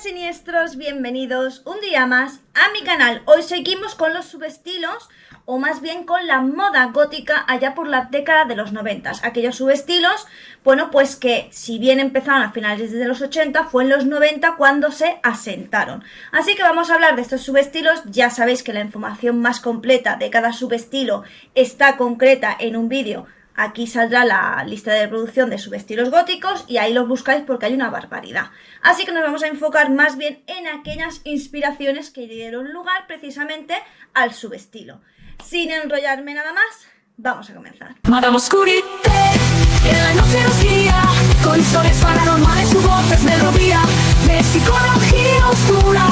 siniestros, bienvenidos un día más a mi canal. Hoy seguimos con los subestilos, o más bien con la moda gótica allá por la década de los 90. Aquellos subestilos, bueno, pues que si bien empezaron a finales de los 80, fue en los 90 cuando se asentaron. Así que vamos a hablar de estos subestilos. Ya sabéis que la información más completa de cada subestilo está concreta en un vídeo. Aquí saldrá la lista de reproducción de subestilos góticos y ahí los buscáis porque hay una barbaridad. Así que nos vamos a enfocar más bien en aquellas inspiraciones que dieron lugar precisamente al subestilo. Sin enrollarme nada más, vamos a comenzar. Madame Oscurité, en la noche nos guía, con historias paranormales, su voz es melodía, de psicología oscura,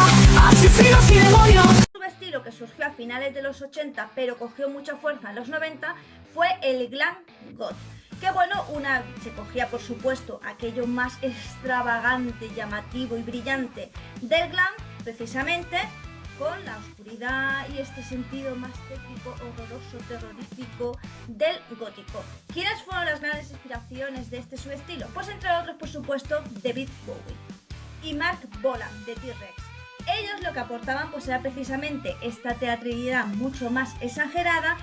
asesinos y demonios. Un estilo que surgió a finales de los 80 pero cogió mucha fuerza en los 90 fue el glam goth, que bueno, se cogía por supuesto aquello más extravagante, llamativo y brillante del glam, precisamente con la oscuridad y este sentido más tétrico, horroroso, terrorífico del gótico. ¿Quiénes fueron las grandes inspiraciones de este subestilo? Pues entre otros, por supuesto, David Bowie y Mark Bolan de T-Rex. Ellos lo que aportaban pues era precisamente esta teatralidad mucho más exagerada,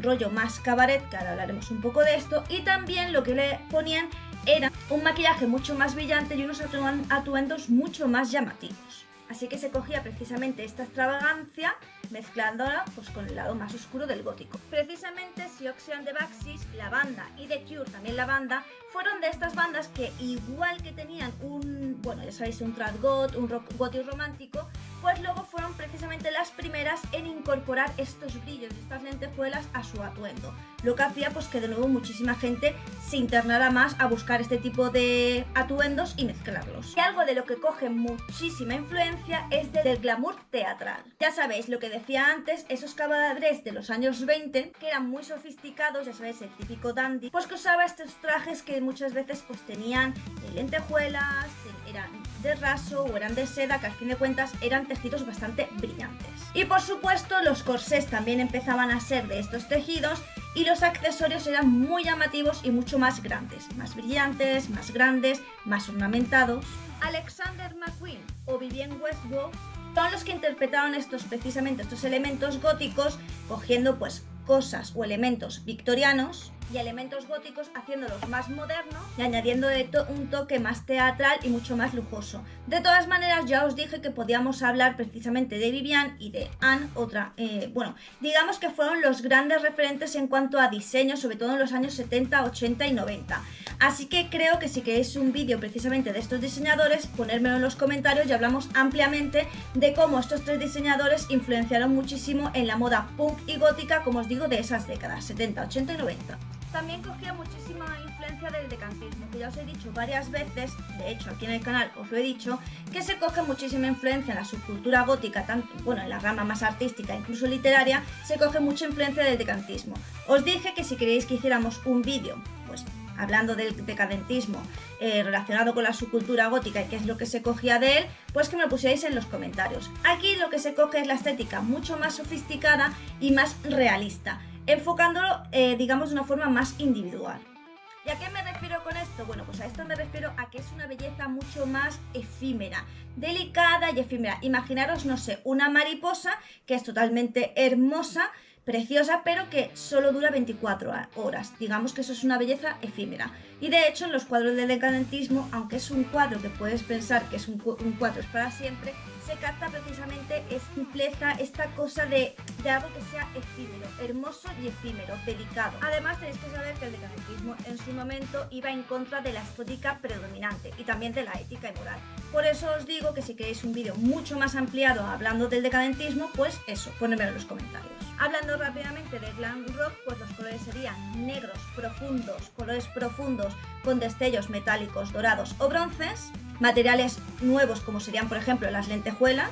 rollo más cabaret, que ahora hablaremos un poco de esto, y también lo que le ponían era un maquillaje mucho más brillante y unos atuendos mucho más llamativos. Así que se cogía precisamente esta extravagancia mezclándola pues con el lado más oscuro del gótico. Precisamente Siouxsie and the Banshees, la banda, y The Cure, también la banda, fueron de estas bandas que igual que tenían un, bueno, ya sabéis, un trad goth, un rock gótico romántico, pues luego fueron precisamente las primeras en incorporar estos brillos y estas lentejuelas a su atuendo. Lo que hacía pues que de nuevo muchísima gente se internara más a buscar este tipo de atuendos y mezclarlos. Y algo de lo que coge muchísima influencia es del glamour teatral. Ya sabéis lo que decía antes, esos cabarets de los años 20 que eran muy sofisticados, ya sabéis, el típico dandy, pues que usaba estos trajes que muchas veces pues tenían lentejuelas, eran de raso o eran de seda, que al fin de cuentas eran tejidos bastante brillantes. Y por supuesto los corsés también empezaban a ser de estos tejidos y los accesorios eran muy llamativos y mucho más grandes, más brillantes, más grandes, más ornamentados. Alexander McQueen o Vivienne Westwood son los que interpretaron precisamente estos elementos góticos, cogiendo pues cosas o elementos victorianos y elementos góticos, haciéndolos más modernos y añadiendo un toque más teatral y mucho más lujoso. De todas maneras, ya os dije que podíamos hablar precisamente de Vivienne y de Anne, bueno, digamos que fueron los grandes referentes en cuanto a diseño, sobre todo en los años 70, 80 y 90. Así que creo que si queréis un vídeo precisamente de estos diseñadores, ponérmelo en los comentarios y hablamos ampliamente de cómo estos tres diseñadores influenciaron muchísimo en la moda punk y gótica, como os digo, de esas décadas, 70, 80 y 90. También cogía muchísima influencia del decantismo, que ya os he dicho varias veces, de hecho aquí en el canal os lo he dicho, que se coge muchísima influencia en la subcultura gótica, tanto bueno, en la rama más artística, incluso literaria, se coge mucha influencia del decantismo. Os dije que si queréis que hiciéramos un vídeo, pues hablando del decadentismo relacionado con la subcultura gótica y qué es lo que se cogía de él, pues que me lo pusierais en los comentarios. Aquí lo que se coge es la estética mucho más sofisticada y más realista, enfocándolo, digamos, de una forma más individual. ¿Y a qué me refiero con esto? Bueno, pues a esto me refiero a que es una belleza mucho más efímera, delicada y efímera. Imaginaros, no sé, una mariposa que es totalmente hermosa, preciosa, pero que solo dura 24 horas. Digamos que eso es una belleza efímera. Y de hecho en los cuadros del decadentismo, aunque es un cuadro que puedes pensar que es un cuadro es para siempre, se capta precisamente esta simpleza, esta cosa de algo que sea efímero, hermoso y efímero, delicado. Además tenéis que saber que el decadentismo en su momento iba en contra de la estética predominante y también de la ética y moral. Por eso os digo que si queréis un vídeo mucho más ampliado hablando del decadentismo, pues eso, ponedmelo en los comentarios. Hablando rápidamente de glam rock, pues los colores serían negros profundos, colores profundos con destellos metálicos, dorados o bronces, materiales nuevos como serían por ejemplo las lentejuelas,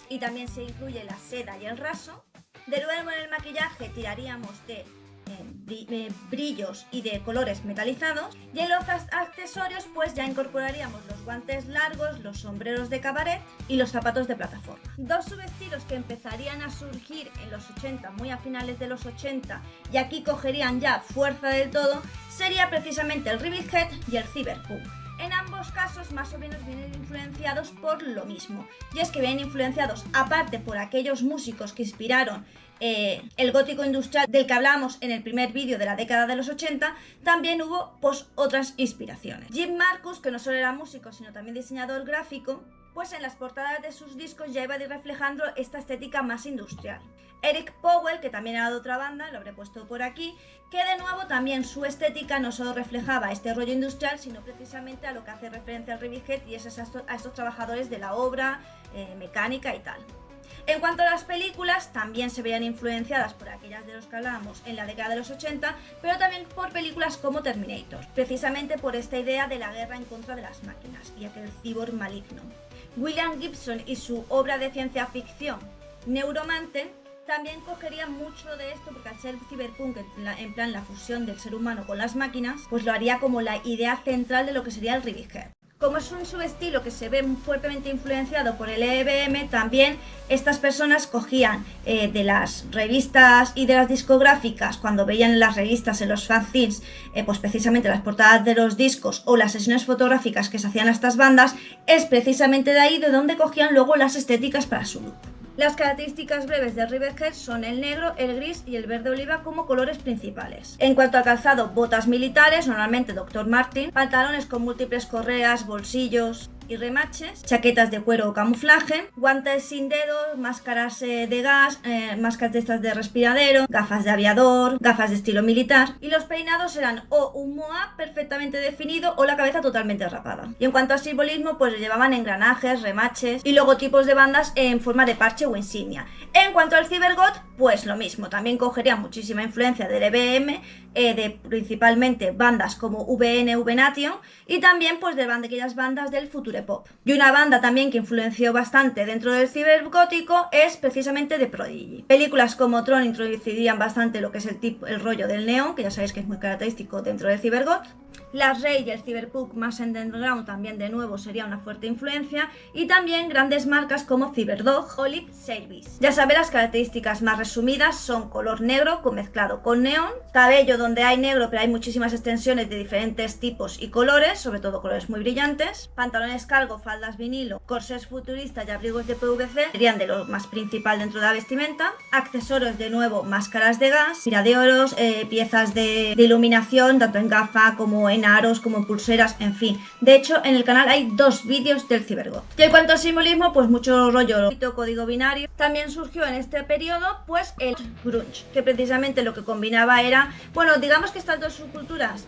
y también se incluye la seda y el raso. De nuevo en el maquillaje tiraríamos de brillos y de colores metalizados, y en los accesorios pues ya incorporaríamos los guantes largos, los sombreros de cabaret y los zapatos de plataforma. Dos subestilos que empezarían a surgir en los 80, muy a finales de los 80, y aquí cogerían ya fuerza del todo, sería precisamente el Ribbit Head y el Cyberpunk. En ambos casos simbolismos más o menos vienen influenciados por lo mismo. Y es que vienen influenciados, aparte por aquellos músicos que inspiraron el gótico industrial del que hablábamos en el primer vídeo de la década de los 80, también hubo pues otras inspiraciones. Jim Marcus, que no solo era músico sino también diseñador gráfico, pues en las portadas de sus discos ya iba reflejando esta estética más industrial. Eric Powell, que también era de otra banda, lo habré puesto por aquí, que de nuevo también su estética no solo reflejaba este rollo industrial, sino precisamente a lo que hace referencia al Revenge Head, y es a estos trabajadores de la obra, mecánica y tal. En cuanto a las películas, también se veían influenciadas por aquellas de los que hablábamos en la década de los 80, pero también por películas como Terminator, precisamente por esta idea de la guerra en contra de las máquinas y aquel cyborg maligno. William Gibson y su obra de ciencia ficción Neuromancer también cogería mucho de esto, porque al ser cyberpunk, en plan la fusión del ser humano con las máquinas, pues lo haría como la idea central de lo que sería el Revenge Head. Como es un subestilo que se ve fuertemente influenciado por el EBM, también estas personas cogían de las revistas y de las discográficas, cuando veían en las revistas, en los fanzines, pues precisamente las portadas de los discos o las sesiones fotográficas que se hacían a estas bandas, es precisamente de ahí de donde cogían luego las estéticas para su look. Las características breves de Revenge Head son el negro, el gris y el verde oliva como colores principales. En cuanto al calzado, botas militares, normalmente Dr. Martin, pantalones con múltiples correas, bolsillos y remaches, chaquetas de cuero o camuflaje, guantes sin dedos, máscaras de gas, máscaras de estas de respiradero, gafas de aviador, gafas de estilo militar, y los peinados eran o un mohawk perfectamente definido o la cabeza totalmente rapada. Y en cuanto al simbolismo, pues llevaban engranajes, remaches y logotipos de bandas en forma de parche o insignia. En cuanto al cybergoth, pues lo mismo, también cogería muchísima influencia del EBM, de principalmente bandas como VN, V-Nation, y también pues de aquellas bandas del future pop. Y una banda también que influenció bastante dentro del cibergótico es precisamente The Prodigy. Películas como Tron introducirían bastante lo que es el rollo del neón, que ya sabéis que es muy característico dentro del cibergoth. Las Rey y el cyberpunk más underground también de nuevo sería una fuerte influencia, y también grandes marcas como Cyberdog o Lip Service. Ya sabéis, las características más resumidas son color negro mezclado con neón, cabello donde hay negro pero hay muchísimas extensiones de diferentes tipos y colores, sobre todo colores muy brillantes, pantalones cargo, faldas vinilo, corsés futuristas y abrigos de PVC serían de lo más principal dentro de la vestimenta, accesorios de nuevo, máscaras de gas, tiradeoros, piezas de iluminación tanto en gafa como en aros, como en pulseras, en fin. De hecho, en el canal hay 2 vídeos del cibergoth. Y en cuanto al simbolismo, pues mucho rollo código binario. También surgió en este periodo pues el grunge, que precisamente lo que combinaba era, bueno, digamos que estas dos subculturas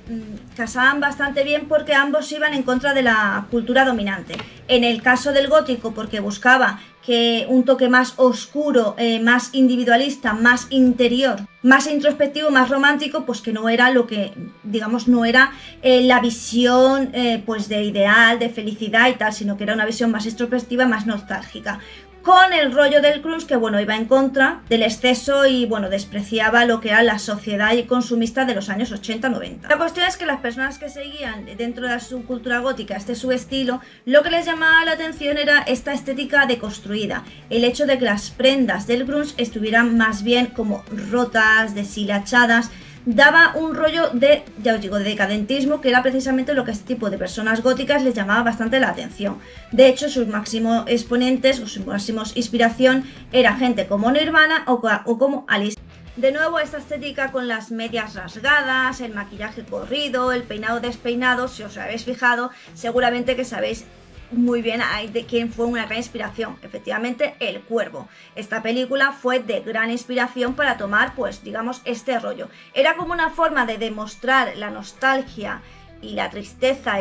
casaban bastante bien porque ambos iban en contra de la cultura dominante. En el caso del gótico, porque buscaba que un toque más oscuro, más individualista, más interior, más introspectivo, más romántico, pues que no era lo que, digamos, no era la visión pues de ideal, de felicidad y tal, sino que era una visión más introspectiva, más nostálgica. Con el rollo del grunge, que bueno, iba en contra del exceso y bueno, despreciaba lo que era la sociedad consumista de los años 80-90. La cuestión es que las personas que seguían dentro de la subcultura gótica este subestilo, lo que les llamaba la atención era esta estética deconstruida, el hecho de que las prendas del grunge estuvieran más bien como rotas, deshilachadas. Daba un rollo de, ya os digo, de decadentismo, que era precisamente lo que a este tipo de personas góticas les llamaba bastante la atención. De hecho, sus máximos exponentes o sus máximos inspiración era gente como Nirvana o como Alice. De nuevo, esta estética con las medias rasgadas, el maquillaje corrido, el peinado despeinado, si os habéis fijado, seguramente que sabéis muy bien de quién fue una gran inspiración. Efectivamente, El Cuervo. Esta película fue de gran inspiración para tomar, pues digamos, este rollo. Era como una forma de demostrar la nostalgia y la tristeza,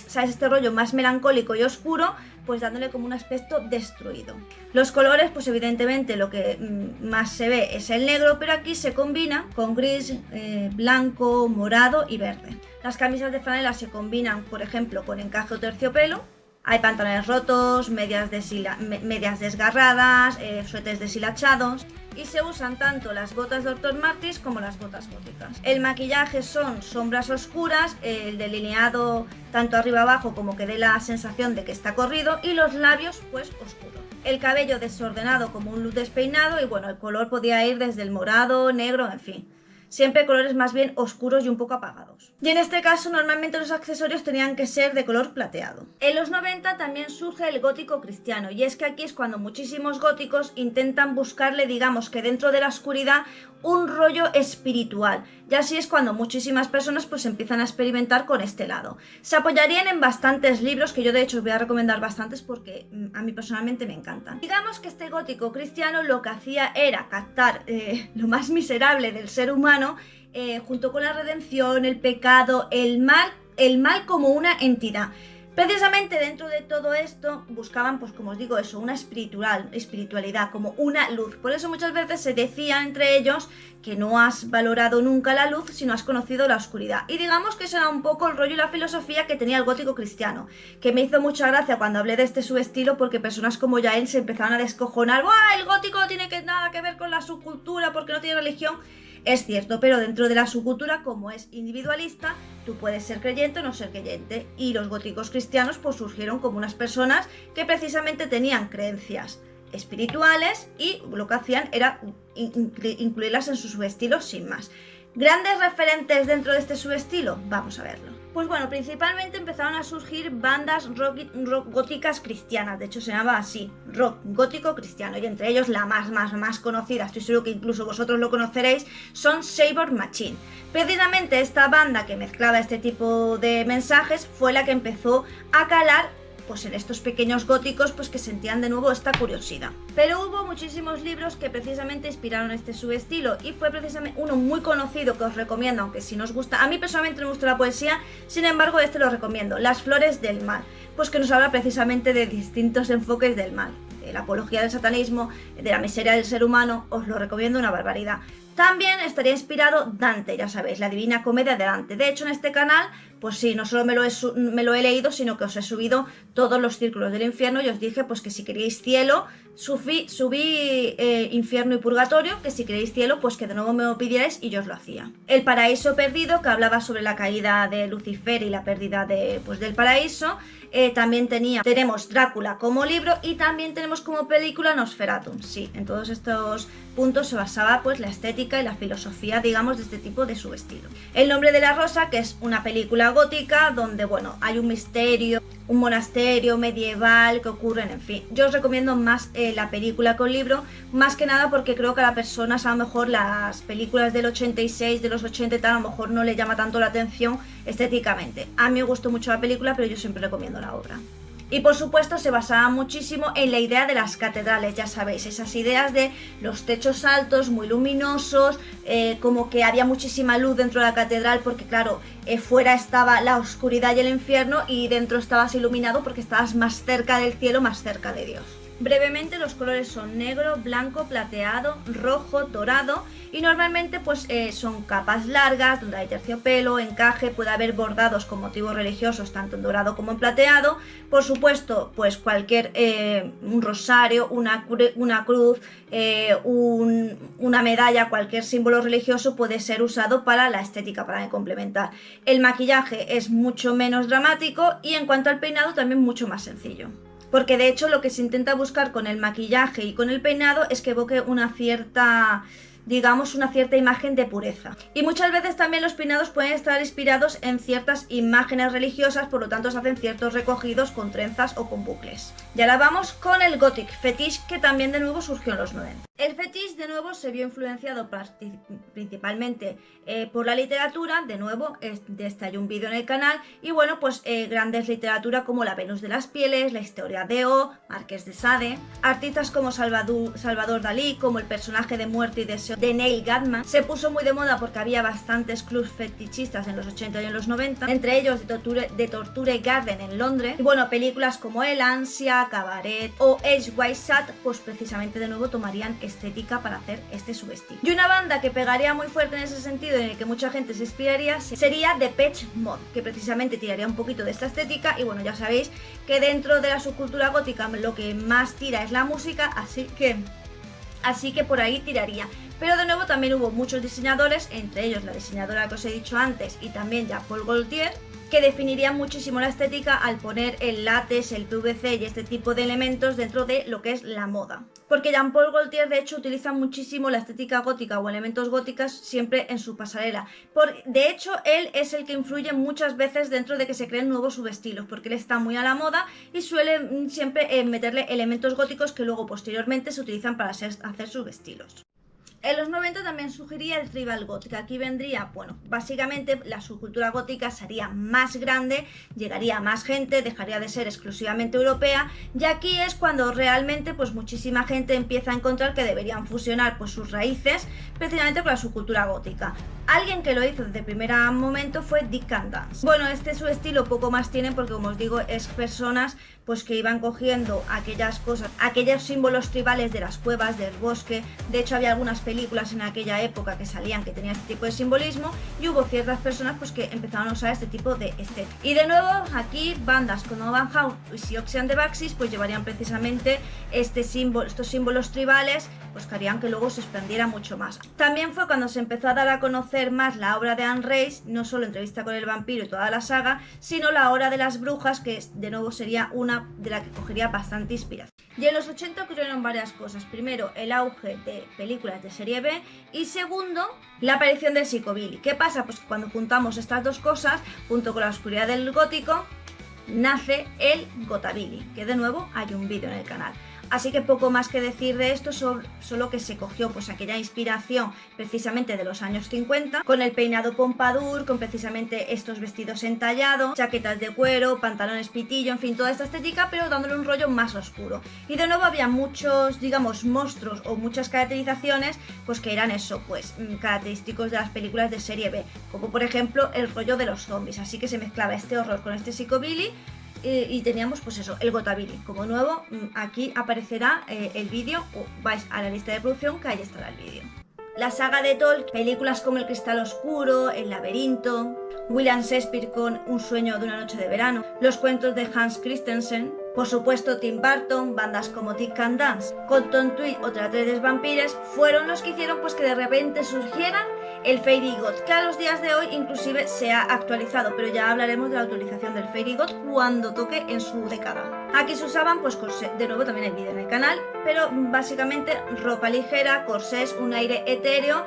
¿sabes? Este rollo más melancólico y oscuro, pues dándole como un aspecto destruido. Los colores, pues evidentemente lo que más se ve es el negro, pero aquí se combina con gris, blanco, morado y verde. Las camisas de franela se combinan, por ejemplo, con encaje o terciopelo. Hay pantalones rotos, medias desgarradas, suéteres deshilachados, y se usan tanto las botas Dr. Martens como las botas góticas. El maquillaje son sombras oscuras, el delineado tanto arriba abajo como que dé la sensación de que está corrido, y los labios pues oscuros. El cabello desordenado como un look despeinado, y bueno, el color podía ir desde el morado, negro, en fin. siempre colores más bien oscuros y un poco apagados. Y en este caso normalmente los accesorios tenían que ser de color plateado. En los 90 también surge el gótico cristiano, y es que aquí es cuando muchísimos góticos intentan buscarle, digamos que dentro de la oscuridad, un rollo espiritual, y así es cuando muchísimas personas pues empiezan a experimentar con este lado. Se apoyarían en bastantes libros, que yo de hecho os voy a recomendar bastantes porque a mí personalmente me encantan. Digamos que este gótico cristiano lo que hacía era captar lo más miserable del ser humano, junto con la redención, el pecado, el mal como una entidad. Precisamente dentro de todo esto buscaban, pues como os digo, eso, una espiritualidad, como una luz. Por eso muchas veces se decía entre ellos que no has valorado nunca la luz si no has conocido la oscuridad. Y digamos que ese era un poco el rollo y la filosofía que tenía el gótico cristiano, que me hizo mucha gracia cuando hablé de este subestilo, porque personas como Yael se empezaron a descojonar. ¡Buah! El gótico no tiene nada que ver con la subcultura porque no tiene religión. Es cierto, pero dentro de la subcultura, como es individualista, tú puedes ser creyente o no ser creyente, y los góticos cristianos pues surgieron como unas personas que precisamente tenían creencias espirituales y lo que hacían era incluirlas en su subestilo sin más. ¿Grandes referentes dentro de este subestilo? Vamos a verlo. Pues bueno, principalmente empezaron a surgir bandas rock góticas cristianas, de hecho se llamaba así, rock gótico cristiano, y entre ellos la más conocida, estoy seguro que incluso vosotros lo conoceréis, son Sabor Machine. Precisamente esta banda que mezclaba este tipo de mensajes fue la que empezó a calar pues en estos pequeños góticos pues que sentían de nuevo esta curiosidad. Pero hubo muchísimos libros que precisamente inspiraron este subestilo, y fue precisamente uno muy conocido que os recomiendo, aunque si no os gusta, a mí personalmente no me gusta la poesía, sin embargo este lo recomiendo, Las flores del mal, pues que nos habla precisamente de distintos enfoques del mal, de la apología del satanismo, de la miseria del ser humano. Os lo recomiendo una barbaridad. También estaría inspirado Dante, ya sabéis, la Divina Comedia de Dante. De hecho, en este canal, pues sí, no solo me lo he leído, sino que os he subido todos los círculos del infierno, y os dije pues que si queréis cielo, subí infierno y purgatorio, que si queréis cielo, pues que de nuevo me lo pidierais y yo os lo hacía. El paraíso perdido, que hablaba sobre la caída de Lucifer y la pérdida del paraíso. También tenemos Drácula como libro, y también tenemos como película Nosferatu. Sí, en todos estos puntos se basaba pues la estética y la filosofía, digamos, de este tipo de subestilo. El nombre de la rosa, que es una película gótica donde, bueno, hay un misterio, un monasterio medieval que ocurren, en fin. Yo os recomiendo más la película que el libro, más que nada porque creo que a las personas a lo mejor las películas del 86, de los 80 y tal, a lo mejor no le llama tanto la atención estéticamente. A mí me gustó mucho la película, pero yo siempre recomiendo la obra. Y por supuesto se basaba muchísimo en la idea de las catedrales, ya sabéis, esas ideas de los techos altos, muy luminosos, como que había muchísima luz dentro de la catedral, porque claro, fuera estaba la oscuridad y el infierno, y dentro estabas iluminado porque estabas más cerca del cielo, más cerca de Dios. Brevemente, los colores son negro, blanco, plateado, rojo, dorado, y normalmente pues son capas largas donde hay terciopelo, encaje, puede haber bordados con motivos religiosos tanto en dorado como en plateado. Por supuesto, pues cualquier un rosario, una cruz, una medalla, cualquier símbolo religioso puede ser usado para la estética, para complementar. El maquillaje es mucho menos dramático, y en cuanto al peinado también mucho más sencillo. Porque de hecho lo que se intenta buscar con el maquillaje y con el peinado es que evoque una cierta, digamos, una cierta imagen de pureza. Y muchas veces también los peinados pueden estar inspirados en ciertas imágenes religiosas, por lo tanto se hacen ciertos recogidos con trenzas o con bucles. Y ahora vamos con el Gothic Fetish, que también de nuevo surgió en los 90. El fetish de nuevo se vio influenciado principalmente por la literatura, de nuevo, de este hay un vídeo en el canal, y bueno, pues grandes literatura como La Venus de las Pieles, La Historia de O, Marqués de Sade, artistas como Salvador Dalí, como el personaje de Muerte y Deseo de Neil Gaiman. Se puso muy de moda porque había bastantes clubs fetichistas en los 80 y en los 90, entre ellos de Torture Garden en Londres, y bueno, películas como El Ansia, Cabaret o Edge White Sat, pues precisamente de nuevo tomarían estética para hacer este subestilo. Y una banda que pegaría muy fuerte en ese sentido, en el que mucha gente se inspiraría, sería Depeche Mode, que precisamente tiraría un poquito de esta estética. Y bueno, ya sabéis que dentro de la subcultura gótica lo que más tira es la música, así que por ahí tiraría. Pero de nuevo también hubo muchos diseñadores, entre ellos la diseñadora que os he dicho antes y también Jean-Paul Gaultier, que definirían muchísimo la estética al poner el látex, el PVC y este tipo de elementos dentro de lo que es la moda. Porque Jean-Paul Gaultier de hecho utiliza muchísimo la estética gótica o elementos góticas siempre en su pasarela. De hecho, él es el que influye muchas veces dentro de que se creen nuevos subestilos, porque él está muy a la moda y suele siempre meterle elementos góticos que luego posteriormente se utilizan para hacer subestilos. En los 90 también surgiría el tribal goth, que aquí vendría, bueno, básicamente la subcultura gótica sería más grande, llegaría a más gente, dejaría de ser exclusivamente europea, y aquí es cuando realmente pues muchísima gente empieza a encontrar que deberían fusionar pues sus raíces precisamente con la subcultura gótica. Alguien que lo hizo desde el primer momento fue Dick Can Dance. Bueno, este su estilo poco más tiene porque, como os digo, es personas pues que iban cogiendo aquellas cosas, aquellos símbolos tribales de las cuevas, del bosque. De hecho, había algunas películas en aquella época que salían que tenían este tipo de simbolismo y hubo ciertas personas pues que empezaron a usar este tipo de estética. Y de nuevo, aquí bandas como Van Halen y Siouxsie and the Banshees pues llevarían precisamente estos símbolos tribales, pues que harían que luego se expandiera mucho más. También fue cuando se empezó a dar a conocer más la obra de Anne Rice, no solo Entrevista con el vampiro y toda la saga, sino la Hora de las brujas, que de nuevo sería una de la que cogería bastante inspiración. Y en los 80 ocurrieron varias cosas. Primero, el auge de películas de serie B y segundo, la aparición del psicobilly. ¿Qué pasa? Pues que cuando juntamos estas dos cosas, junto con la oscuridad del gótico, nace el gotabilly, que de nuevo hay un vídeo en el canal. Así que poco más que decir de esto, solo que se cogió pues aquella inspiración precisamente de los años 50, con el peinado pompadour, con precisamente estos vestidos entallados, chaquetas de cuero, pantalones pitillo, en fin, toda esta estética, pero dándole un rollo más oscuro. Y de nuevo había muchos, digamos, monstruos o muchas caracterizaciones, pues que eran eso, pues característicos de las películas de serie B, como por ejemplo el rollo de los zombies, así que se mezclaba este horror con este psicobilly. Y teníamos pues eso, el gotabilly. Como nuevo, aquí aparecerá el vídeo, o vais a la lista de producción que ahí estará el vídeo. La saga de Tolkien, películas como El Cristal Oscuro, El Laberinto, William Shakespeare con Un sueño de una noche de verano, los cuentos de Hans Christensen, por supuesto Tim Burton, bandas como Dick Can Dance, Cotton Tweed o Teatres Vampires fueron los que hicieron pues que de repente surgiera el Fairy Goth, que a los días de hoy inclusive se ha actualizado, pero ya hablaremos de la actualización del Fairy Goth cuando toque en su década. Aquí se usaban pues corsés, de nuevo también hay vídeo en el canal, pero básicamente ropa ligera, corsés, un aire etéreo,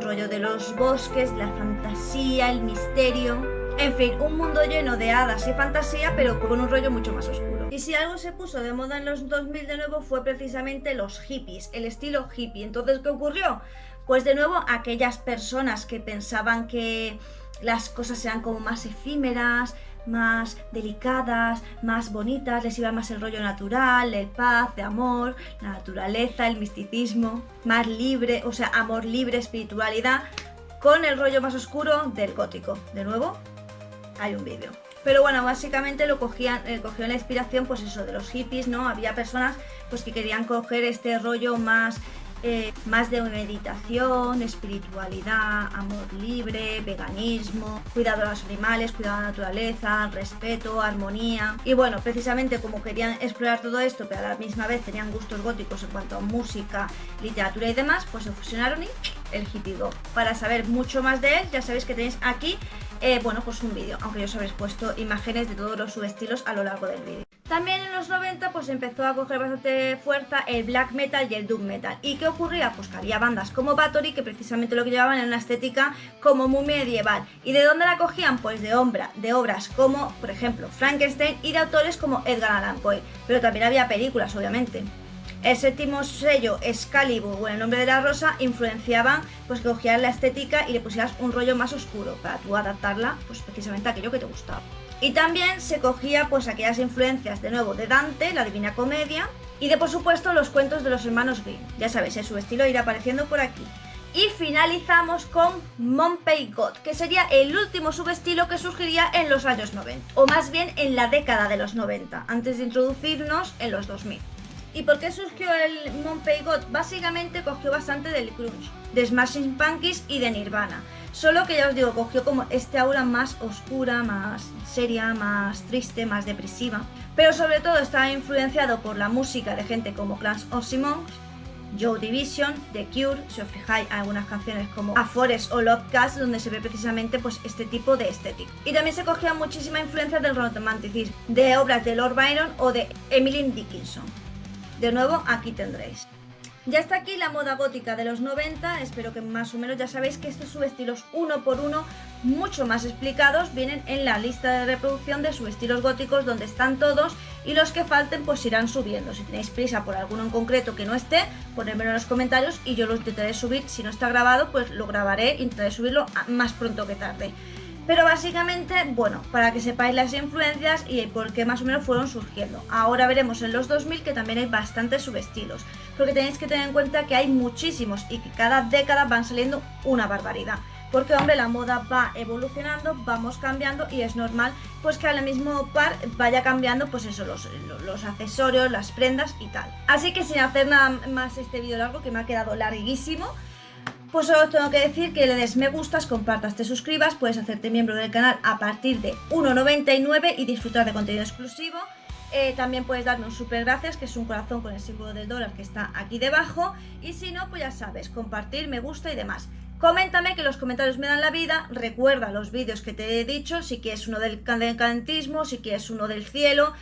rollo de los bosques, la fantasía, el misterio, en fin, un mundo lleno de hadas y fantasía, pero con un rollo mucho más oscuro. Y si algo se puso de moda en los 2000 de nuevo fue precisamente los hippies, el estilo hippie. Entonces, ¿qué ocurrió? Pues de nuevo, aquellas personas que pensaban que las cosas eran como más efímeras, más delicadas, más bonitas, les iba más el rollo natural, de paz, de amor, la naturaleza, el misticismo, más libre, o sea, amor libre, espiritualidad, con el rollo más oscuro del gótico. De nuevo, hay un vídeo. Pero bueno, básicamente lo cogían la inspiración, pues eso, de los hippies, ¿no? Había personas pues que querían coger este rollo más de meditación, espiritualidad, amor libre, veganismo, cuidado de los animales, cuidado de la naturaleza, respeto, armonía. Y bueno, precisamente como querían explorar todo esto, pero a la misma vez tenían gustos góticos en cuanto a música, literatura y demás, pues se fusionaron y el hippie goth. Para saber mucho más de él, ya sabéis que tenéis aquí bueno, pues un vídeo, aunque yo os habréis puesto imágenes de todos los subestilos a lo largo del vídeo. También en los 90 pues empezó a coger bastante fuerza el black metal y el doom metal. ¿Y qué ocurría? Pues que había bandas como Bathory que precisamente lo que llevaban era una estética como muy medieval. ¿Y de dónde la cogían? Pues de obras como, por ejemplo, Frankenstein y de autores como Edgar Allan Poe. Pero también había películas, obviamente. El séptimo sello, Excalibur o El nombre de la rosa, influenciaban pues que cogías la estética y le pusieras un rollo más oscuro para tú adaptarla pues precisamente a aquello que te gustaba. Y también se cogía pues aquellas influencias de nuevo de Dante, la Divina Comedia, y de por supuesto los cuentos de los hermanos Grimm. Ya sabéis, su estilo irá apareciendo por aquí. Y finalizamos con Mompai Goth, que sería el último subestilo que surgiría en los años 90, o más bien en la década de los 90, antes de introducirnos en los 2000. ¿Y por qué surgió el Mompai Goth? Básicamente cogió bastante del grunge, de Smashing Pumpkins y de Nirvana. Solo que ya os digo, cogió como este aura más oscura, más seria, más triste, más depresiva. Pero sobre todo estaba influenciado por la música de gente como Clans of Simons, Joy Division, The Cure, si os fijáis algunas canciones como A Forest o Lovecast, donde se ve precisamente pues este tipo de estética. Y también se cogía muchísima influencia del romanticismo, de obras de Lord Byron o de Emily Dickinson. De nuevo, aquí tendréis. Ya está aquí la moda gótica de los 90, espero que más o menos ya sabéis que estos subestilos uno por uno, mucho más explicados, vienen en la lista de reproducción de subestilos góticos donde están todos y los que falten pues irán subiendo. Si tenéis prisa por alguno en concreto que no esté, ponedmelo en los comentarios y yo lo intentaré subir. Si no está grabado, pues lo grabaré, intentaré subirlo más pronto que tarde. Pero básicamente, bueno, para que sepáis las influencias y por qué más o menos fueron surgiendo. Ahora veremos en los 2000 que también hay bastantes subestilos, porque tenéis que tener en cuenta que hay muchísimos y que cada década van saliendo una barbaridad. Porque, hombre, la moda va evolucionando, vamos cambiando y es normal pues que al mismo par vaya cambiando pues eso, los accesorios, las prendas y tal. Así que sin hacer nada más este vídeo largo, que me ha quedado larguísimo, pues solo os tengo que decir que le des me gustas, compartas, te suscribas, puedes hacerte miembro del canal a partir de 1,99 y disfrutar de contenido exclusivo. También puedes darme un super gracias, que es un corazón con el símbolo del dólar que está aquí debajo. Y si no, pues ya sabes, compartir, me gusta y demás. Coméntame, que los comentarios me dan la vida. Recuerda los vídeos que te he dicho, si quieres uno del decadentismo, si quieres uno del cielo,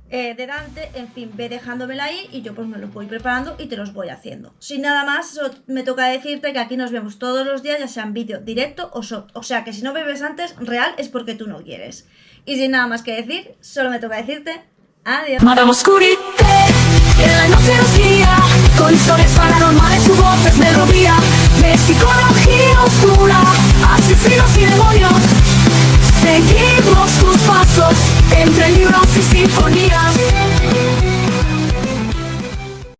de Dante, en fin, ve dejándomela ahí y yo pues me los voy preparando y te los voy haciendo. Sin nada más, me toca decirte que aquí nos vemos todos los días, ya sea en vídeo directo o sea que si no me ves antes, real es porque tú no quieres. Y sin nada más que decir, solo me toca decirte adiós. Madame Oscurité, en la noche nos guía, con historias paranormales su voz es melodía, de psicología oscura, asesinos y demonios. Seguimos tus pasos entre libros y sinfonías.